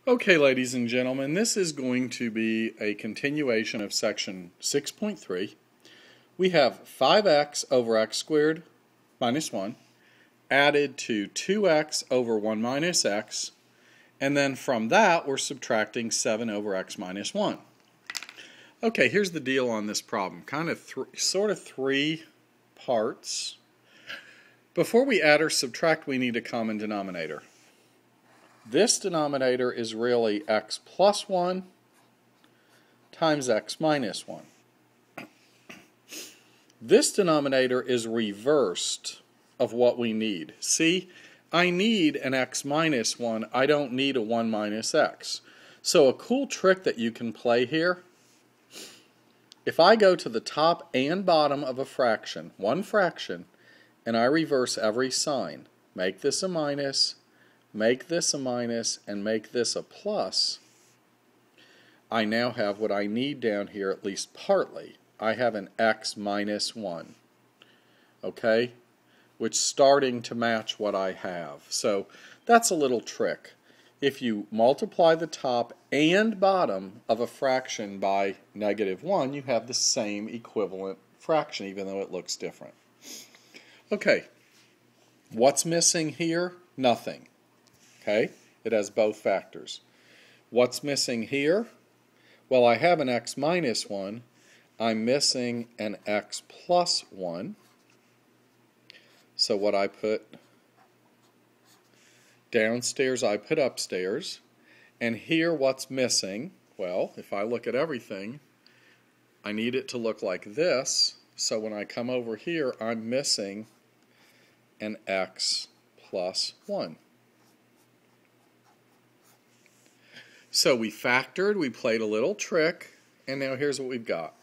Okay, ladies and gentlemen, this is going to be a continuation of section 6.3. We have 5x over x squared minus 1 added to 2x over 1 minus x, and then from that we're subtracting 7 over x minus 1. Okay, here's the deal on this problem. Sort of three parts. Before we add or subtract, we need a common denominator. This denominator is really x plus 1 times x minus 1. This denominator is reversed of what we need. See, I need an x minus 1. I don't need a 1 minus x. So a cool trick that you can play here, if I go to the top and bottom of a fraction, one fraction, and I reverse every sign, make this a minus, make this a minus, and make this a plus, I now have what I need down here, at least partly. I have an x minus 1, okay, which is starting to match what I have. So that's a little trick. If you multiply the top and bottom of a fraction by -1, you have the same equivalent fraction, even though it looks different. Okay, what's missing here? Nothing. Okay, it has both factors. What's missing here? Well, I have an x minus 1. I'm missing an x plus 1. So what I put downstairs, I put upstairs. And here what's missing? Well, if I look at everything, I need it to look like this. So when I come over here, I'm missing an x plus 1. So we factored, we played a little trick, and now here's what we've got.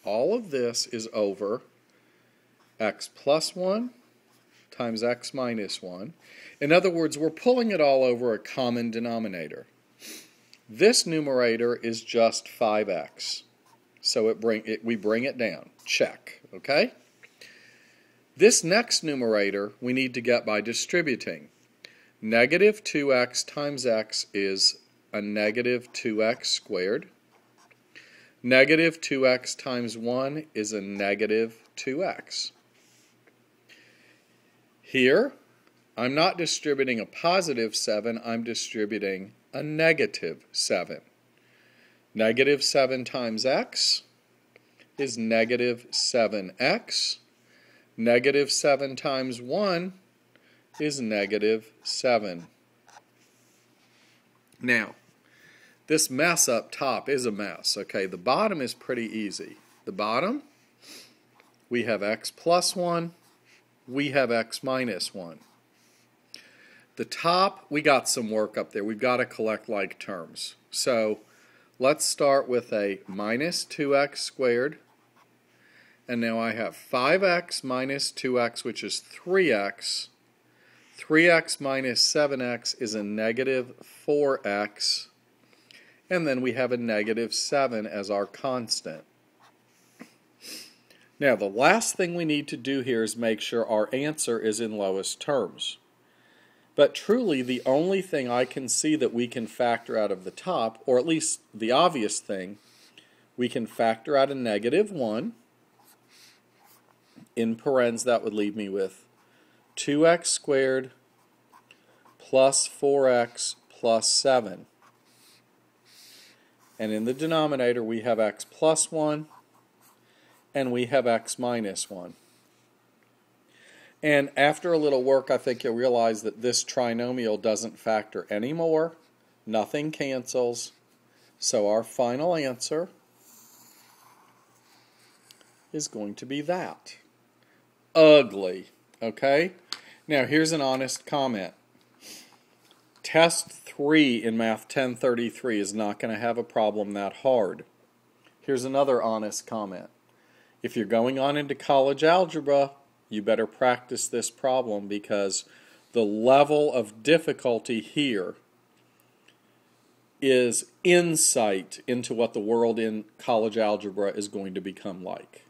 All of this is over x plus 1 times x minus 1. In other words, we're pulling it all over a common denominator. This numerator is just 5x. So we bring it down. Check. Okay? This next numerator we need to get by distributing. Negative 2x times x is a negative 2x squared. Negative 2x times 1 is a negative 2x. Here, I'm not distributing a positive 7, I'm distributing a negative 7. Negative 7 times x is negative 7x. Negative 7 times 1 is negative 7. Now, this mess up top is a mess. Okay, the bottom is pretty easy. The bottom, we have x plus 1, we have x minus 1. The top, we got some work up there. We've got to collect like terms. So let's start with a minus 2x squared. And now I have 5x minus 2x, which is 3x. 3x minus 7x is a negative 4x. And then we have a negative 7 as our constant. Now, the last thing we need to do here is make sure our answer is in lowest terms. But truly, the only thing I can see that we can factor out of the top, or at least the obvious thing, we can factor out a negative 1. In parens, that would leave me with 2x squared plus 4x plus 7. And in the denominator, we have x plus 1, and we have x minus 1. And after a little work, I think you'll realize that this trinomial doesn't factor anymore. Nothing cancels. So our final answer is going to be that. Ugly. Okay? Now here's an honest comment. Test 3 in Math 1033 is not going to have a problem that hard. Here's another honest comment. If you're going on into college algebra, you better practice this problem because the level of difficulty here is insight into what the world in college algebra is going to become like.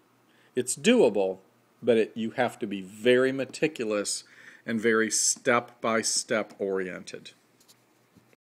It's doable, but you have to be very meticulous and very step-by-step oriented.